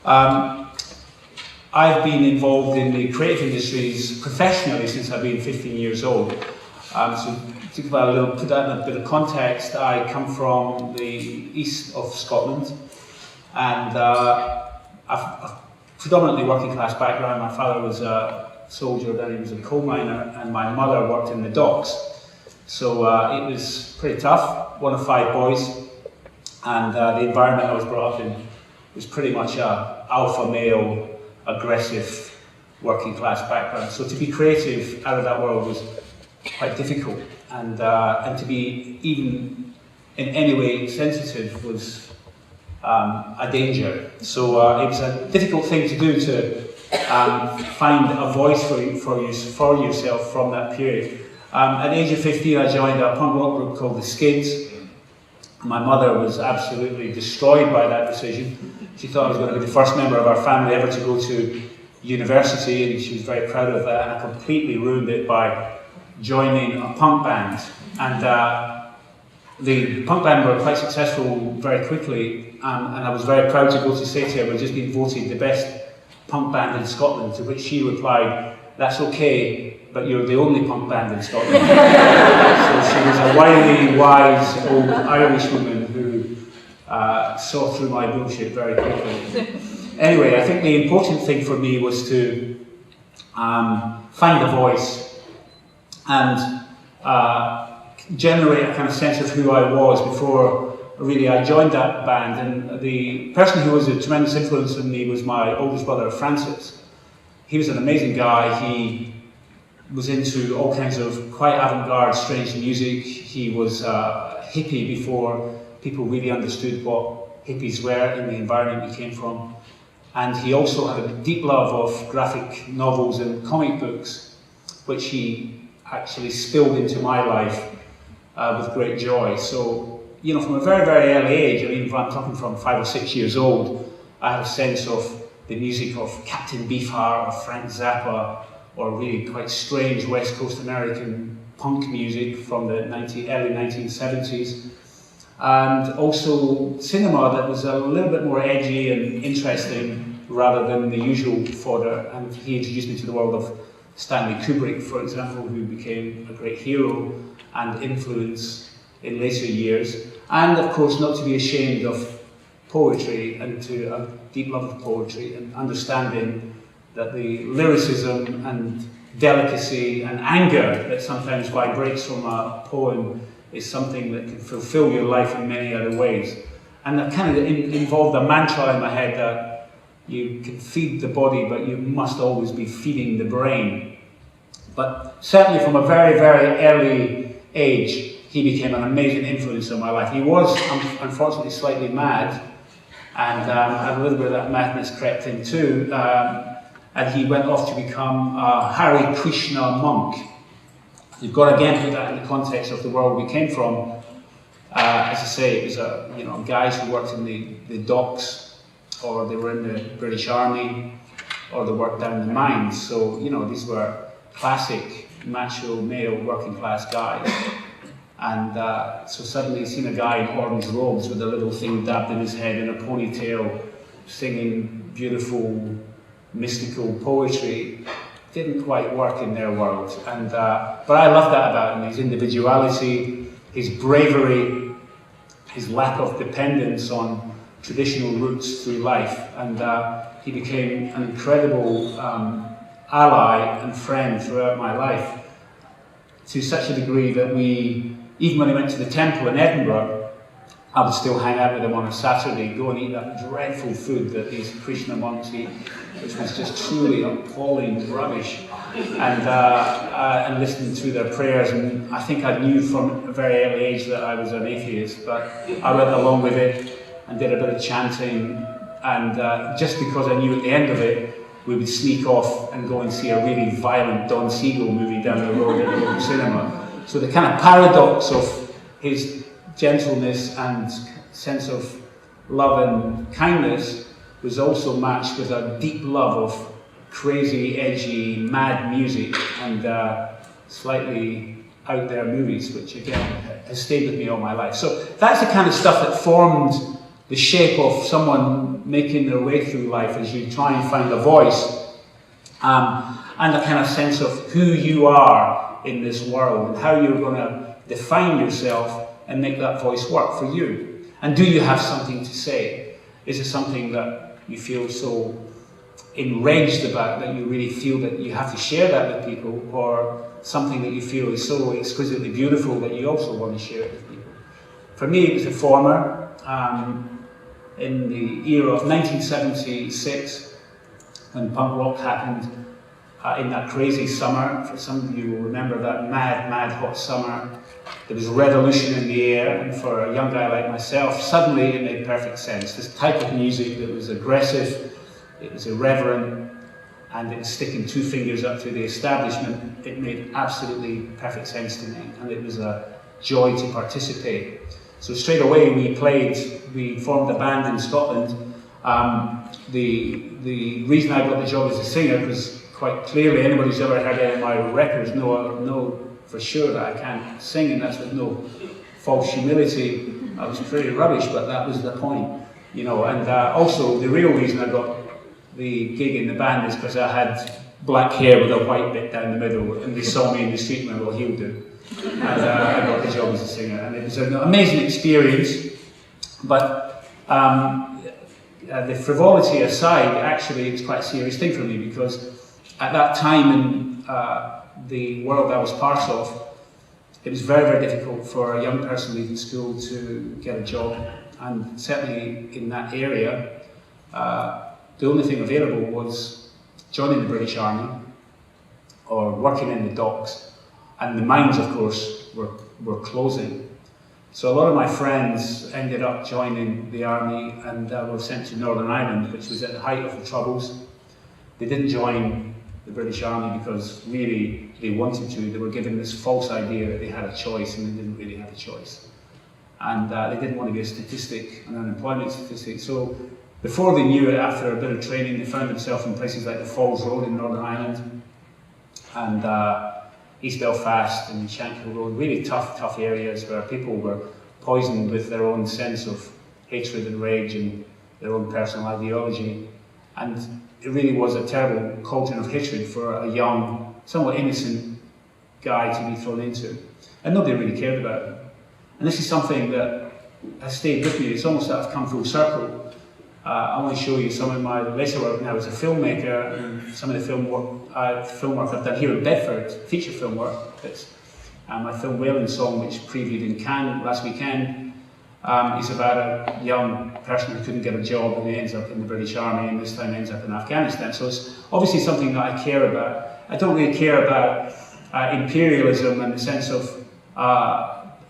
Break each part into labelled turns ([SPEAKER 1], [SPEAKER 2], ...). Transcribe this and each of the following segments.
[SPEAKER 1] I've been involved in the creative industries professionally since I've been 15 years old. So to put that in a bit of context, I come from the east of Scotland, and I've predominantly working class background. My father was a soldier, then he was a coal miner, and my mother worked in the docks. So it was pretty tough, one of 5 boys, and the environment I was brought up in was pretty much a alpha male, aggressive, working class background. So to be creative out of that world was quite difficult, and to be even in any way sensitive was a danger. So it was a difficult thing to do, to find a voice for yourself from that period. At the age of 15, I joined a punk rock group called the Skids. My mother was absolutely destroyed by that decision. She thought I was going to be the first member of our family ever to go to university, and she was very proud of that, and I completely ruined it by joining a punk band. And the punk band were quite successful very quickly, and I was very proud to go to say to her, we've just been voted the best punk band in Scotland, to which she replied, "That's okay, but you're the only punk band in Scotland." So she was a wily, wise old Irish woman who saw through my bullshit very quickly. Anyway, I think the important thing for me was to find a voice and generate a kind of sense of who I was before really I joined that band. And the person who was a tremendous influence on me was my oldest brother, Francis. He was an amazing guy. He was into all kinds of quite avant-garde, strange music. He was a hippie before people really understood what hippies were in the environment he came from. And he also had a deep love of graphic novels and comic books, which he actually spilled into my life with great joy. So, you know, from a very, very early age, I mean, if I'm talking from 5 or 6 years old, I had a sense of the music of Captain Beefheart or Frank Zappa, or really quite strange West Coast American punk music from the early 1970s. And also cinema that was a little bit more edgy and interesting rather than the usual fodder. And he introduced me to the world of Stanley Kubrick, for example, who became a great hero and influence in later years. And of course, not to be ashamed of poetry, and to a deep love of poetry, and understanding that the lyricism and delicacy and anger that sometimes vibrates from a poem is something that can fulfill your life in many other ways. And that kind of involved a mantra in my head that you can feed the body, but you must always be feeding the brain. But certainly from a very, very early age, he became an amazing influence on my life. He was, unfortunately, slightly mad, and a little bit of that madness crept in too. And he went off to become a Hare Krishna monk. You've got to again put that in the context of the world we came from. As I say, it was guys who worked in the docks, or they were in the British Army, or they worked down the mines. So, you know, these were classic macho male working class guys. And so suddenly seeing a guy in orange robes with a little thing dabbed in his head and a ponytail, singing beautiful, mystical poetry, didn't quite work in their world. And but I love that about him: his individuality, his bravery, his lack of dependence on traditional routes through life. And he became an incredible ally and friend throughout my life, to such a degree that even when I went to the temple in Edinburgh, I would still hang out with him on a Saturday, go and eat that dreadful food that these Krishna monks eat, which was just truly appalling rubbish, and listening to their prayers. And I think I knew from a very early age that I was an atheist, but I went along with it and did a bit of chanting, and just because I knew at the end of it, we would sneak off and go and see a really violent Don Siegel movie down the road at the local cinema. So the kind of paradox of his gentleness and sense of love and kindness was also matched with a deep love of crazy, edgy, mad music and slightly out there movies, which again has stayed with me all my life. So that's the kind of stuff that formed the shape of someone making their way through life as you try and find a voice, and a kind of sense of who you are in this world and how you're going to define yourself and make that voice work for you. And do you have something to say? Is it something that you feel so enraged about that you really feel that you have to share that with people, or something that you feel is so exquisitely beautiful that you also want to share it with people? For me, it was the former. In the era of 1976, when punk rock happened, in that crazy summer, for some of you will remember that mad hot summer, there was a revolution in the air, and for a young guy like myself, suddenly it made perfect sense. This type of music that was aggressive, it was irreverent, and it was sticking two fingers up to the establishment, it made absolutely perfect sense to me, and it was a joy to participate. So straight away we formed a band in Scotland. The reason I got the job as a singer was quite clearly, anybody who's ever heard any of my records know for sure that I can't sing, and that's with no false humility. I was pretty rubbish, but that was the point, you know. And also the real reason I got the gig in the band is because I had black hair with a white bit down the middle, and they saw me in the street and went, well, he'll do. And I got the job as a singer, and it was an amazing experience. But the frivolity aside, actually, it's quite a serious thing for me, because at that time in the world I was part of, it was very, very difficult for a young person leaving school to get a job, and certainly in that area, the only thing available was joining the British Army or working in the docks. And the mines, of course, were closing. So a lot of my friends ended up joining the army and were sent to Northern Ireland, which was at the height of the Troubles. They didn't join the British Army because really they wanted to. They were given this false idea that they had a choice, and they didn't really have a choice. And they didn't want to be a statistic, an unemployment statistic. So before they knew it, after a bit of training, they found themselves in places like the Falls Road in Northern Ireland, and East Belfast and Shankill Road, really tough areas where people were poisoned with their own sense of hatred and rage and their own personal ideology. And it really was a terrible cauldron of hatred for a young, somewhat innocent guy to be thrown into. And nobody really cared about it. And this is something that has stayed with me. It's almost that I've come full circle. I want to show you some of my later work now as a filmmaker, and some of the film work I've done here in Bedford, feature film work. It's my film Wailing Song, which previewed in Cannes last weekend, is about a young person who couldn't get a job and he ends up in the British Army, and this time ends up in Afghanistan. So it's obviously something that I care about. I don't really care about imperialism and the sense of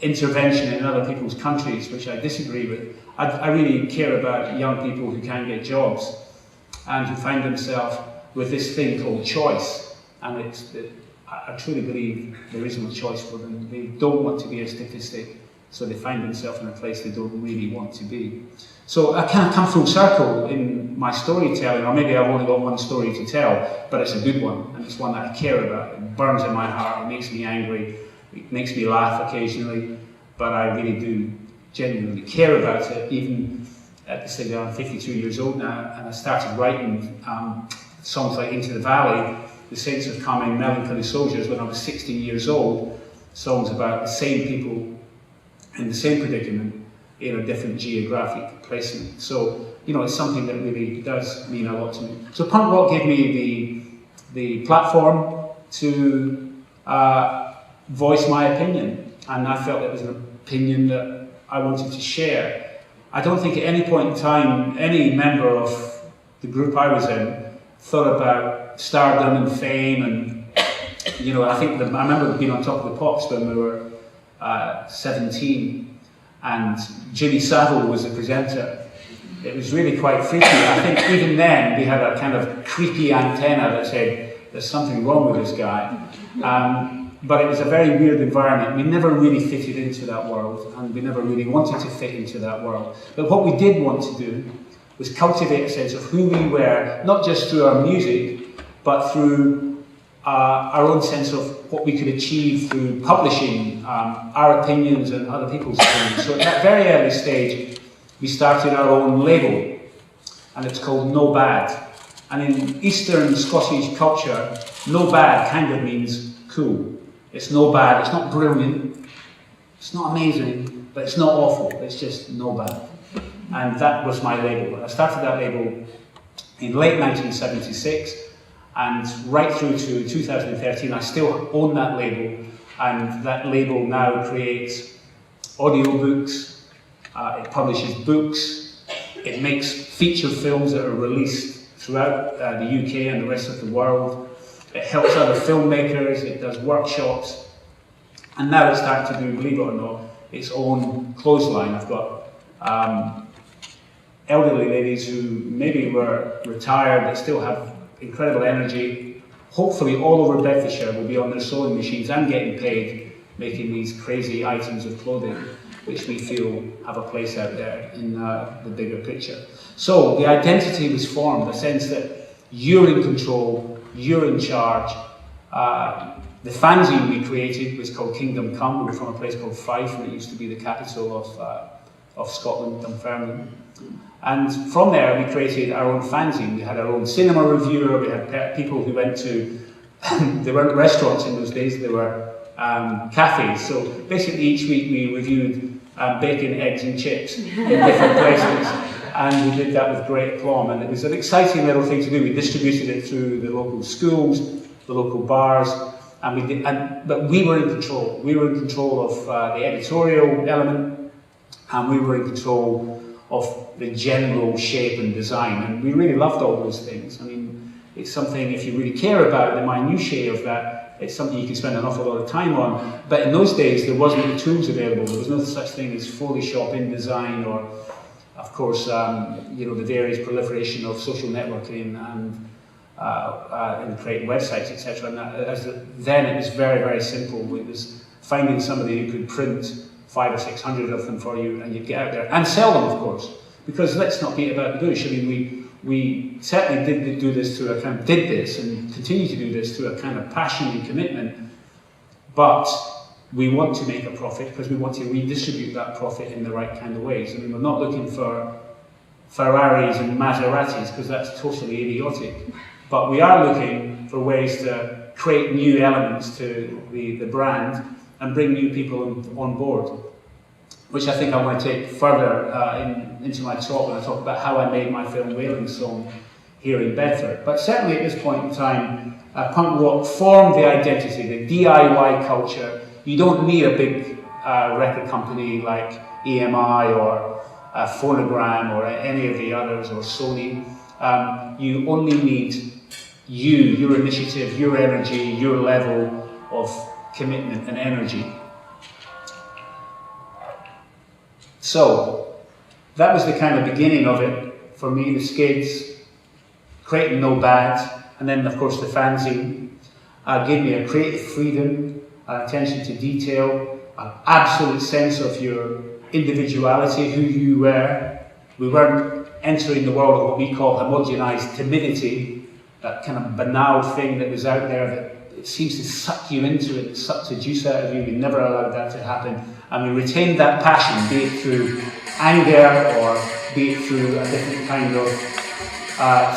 [SPEAKER 1] intervention in other people's countries, which I disagree with. I really care about young people who can't get jobs and who find themselves with this thing called choice. And I truly believe there is no choice for them. They don't want to be a statistic, so they find themselves in a place they don't really want to be. So I kind of come full circle in my storytelling, or maybe I've only got one story to tell, but it's a good one, and it's one that I care about. It burns in my heart, it makes me angry, it makes me laugh occasionally, but I really do genuinely care about it. Even at this stage, I'm 52 years old now, and I started writing songs like Into the Valley, The Saints Have Come in, Melancholy Soldiers, when I was 16 years old, songs about the same people in the same predicament in a different geographic placement. So, you know, it's something that really does mean a lot to me. So punk rock gave me the platform to voice my opinion, and I felt it was an opinion that I wanted to share. I don't think at any point in time any member of the group I was in thought about stardom and fame, and you know, I remember being on Top of the Pops when we were 17, and Jimmy Savile was the presenter. It was really quite freaky. I think even then we had a kind of creepy antenna that said there's something wrong with this guy. But it was a very weird environment. We never really fitted into that world, and we never really wanted to fit into that world. But what we did want to do was cultivate a sense of who we were, not just through our music, but through our own sense of what we could achieve through publishing our opinions and other people's opinions. So at that very early stage, we started our own label, and it's called No Bad. And in Eastern Scottish culture, no bad kind of means cool. It's no bad, it's not brilliant, it's not amazing, but it's not awful, it's just no bad. And that was my label. I started that label in late 1976, and right through to 2013 I still own that label, and that label now creates audiobooks, it publishes books, it makes feature films that are released throughout the UK and the rest of the world. It helps other filmmakers, it does workshops, and now it's starting to do, believe it or not, its own clothesline. I've got elderly ladies who maybe were retired but still have incredible energy. Hopefully all over Bedfordshire will be on their sewing machines and getting paid making these crazy items of clothing, which we feel have a place out there in the bigger picture. So the identity was formed, the sense that you're in control, you're in charge. The fanzine we created was called Kingdom Come. We were from a place called Fife, and it used to be the capital of Scotland, Dunfermline. And from there we created our own fanzine. We had our own cinema reviewer, we had people who went to, there weren't restaurants in those days, there were cafes. So basically each week we reviewed bacon, eggs and chips in different places. And we did that with great aplomb, and it was an exciting little thing to do. We distributed it through the local schools, the local bars, but we were in control. We were in control of the editorial element, and we were in control of the general shape and design, and we really loved all those things. I mean, it's something, if you really care about the minutiae of that, it's something you can spend an awful lot of time on. But in those days, there wasn't the tools available. There was no such thing as Photoshop, InDesign, or of course, you know, the various proliferation of social networking and creating websites, etc. And then it was very, very simple. It was finding somebody who could print 500 or 600 of them for you, and you'd get out there and sell them, of course. Because let's not beat about the bush. I mean, we certainly did do this through a kind of and continue to do this through a kind of passion and commitment. But we want to make a profit because we want to redistribute that profit in the right kind of ways. I mean, we're not looking for Ferraris and Maseratis because that's totally idiotic. But we are looking for ways to create new elements to the brand and bring new people on board, which I think I want to take further into my talk when I talk about how I made my film Wailing Song here in Bedford. But certainly at this point in time, punk rock formed the identity, the DIY culture. You don't need a big record company like EMI or Phonogram or any of the others, or Sony. You only need your initiative, your energy, your level of commitment and energy. So that was the kind of beginning of it for me, the Skids, creating No Bad, and then of course the fanzine gave me a creative freedom, attention to detail, an absolute sense of your individuality, who you were. We weren't entering the world of what we call homogenized timidity, that kind of banal thing that was out there that it seems to suck you into it, it sucks the juice out of you. We never allowed that to happen. And we retained that passion, be it through anger or be it through a different kind of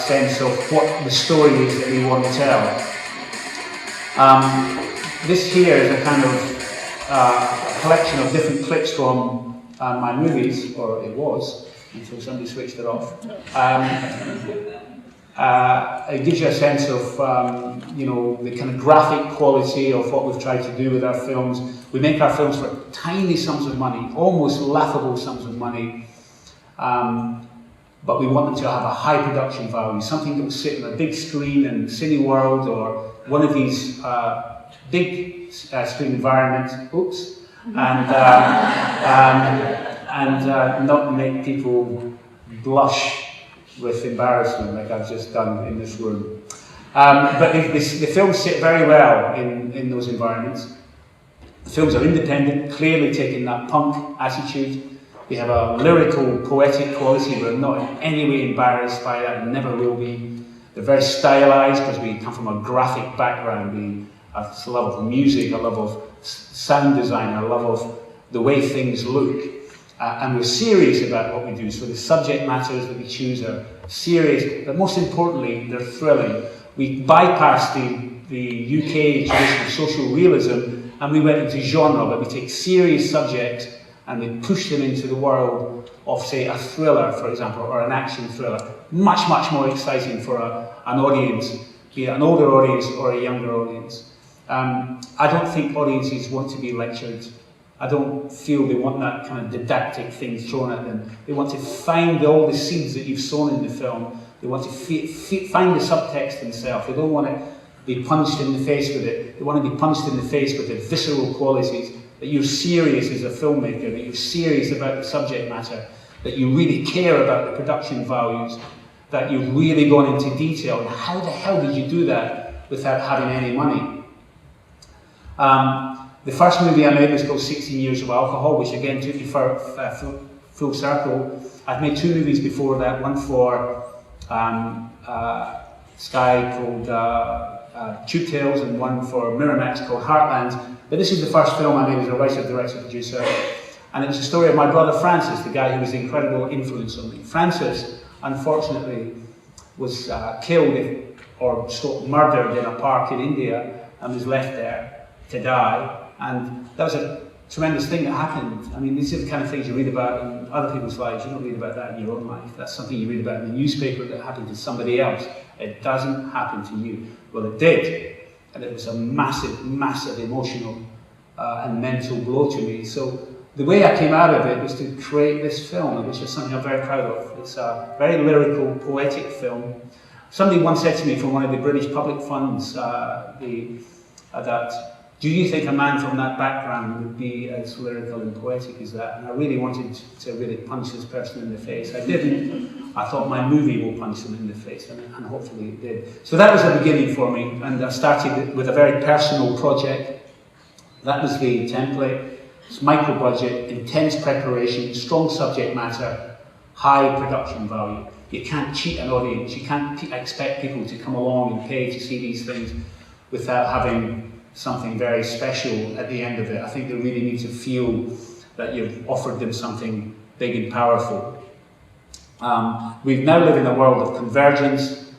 [SPEAKER 1] sense of what the story is that we want to tell. This here is a kind of collection of different clips from my movies, or it was, until somebody switched it off. It gives you a sense of, you know, the kind of graphic quality of what we've tried to do with our films. We make our films for tiny sums of money, almost laughable sums of money, but we want them to have a high production value, something that will sit on a big screen in Cineworld or one of these big screen environments, and not make people blush with embarrassment like I've just done in this room. But the films sit very well in those environments. The films are independent, clearly taking that punk attitude. They have a lyrical, poetic quality. We're not in any way embarrassed by that, and never will be. They're very stylized because we come from a graphic background. We have a love of music, a love of sound design, a love of the way things look. and we're serious about what we do. So the subject matters that we choose are serious, but most importantly, they're thrilling. We bypass the UK tradition of social realism, and we went into genre, but we take serious subjects and we push them into the world of, say, a thriller, for example, or an action thriller. Much, much more exciting for an audience, be it an older audience or a younger audience. I don't think audiences want to be lectured. I don't feel they want that kind of didactic thing thrown at them. They want to find all the seeds that you've sown in the film. They want to find the subtext themselves. They don't want to be punched in the face with it. They want to be punched in the face with the visceral qualities, that you're serious as a filmmaker, that you're serious about the subject matter, that you really care about the production values, that you've really gone into detail. And how the hell did you do that without having any money? The first movie I made was called 16 Years of Alcohol, which again took me for full circle. I'd made 2 movies before that, one for Sky called Tube Tales and one for Miramax called Heartlands. But this is the first film I made as a writer, director, producer. And it was the story of my brother Francis, the guy who was the incredible influence on me. Francis, unfortunately, was killed or murdered in a park in India and was left there to die. And that was a tremendous thing that happened. I mean, these are the kind of things you read about in other people's lives. You don't read about that in your own life. That's something you read about in the newspaper that happened to somebody else. It doesn't happen to you. Well, it did. And it was a massive, massive emotional and mental blow to me. So the way I came out of it was to create this film, which is something I'm very proud of. It's a very lyrical, poetic film. Somebody once said to me from one of the British public funds that, do you think a man from that background would be as lyrical and poetic as that? And I really wanted to really punch this person in the face. I didn't. I thought my movie will punch them in the face, and hopefully it did. So that was the beginning for me, and I started with a very personal project. That was the template. It's micro budget, intense preparation, strong subject matter, high production value. You can't cheat an audience. You can't expect people to come along and pay to see these things without having something very special at the end of it. I think they really need to feel that you've offered them something big and powerful. We now live in a world of convergence.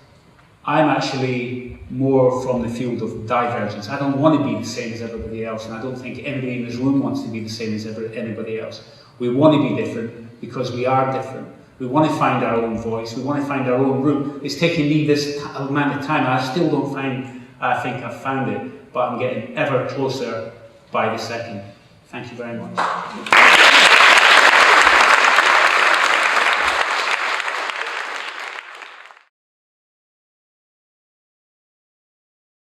[SPEAKER 1] I'm actually more from the field of divergence. I don't want to be the same as everybody else, and I don't think anybody in this room wants to be the same as anybody else. We want to be different because we are different. We want to find our own voice. We want to find our own route. It's taken me this amount of time. I still don't think I've found it, but I'm getting ever closer by the second. Thank you very much.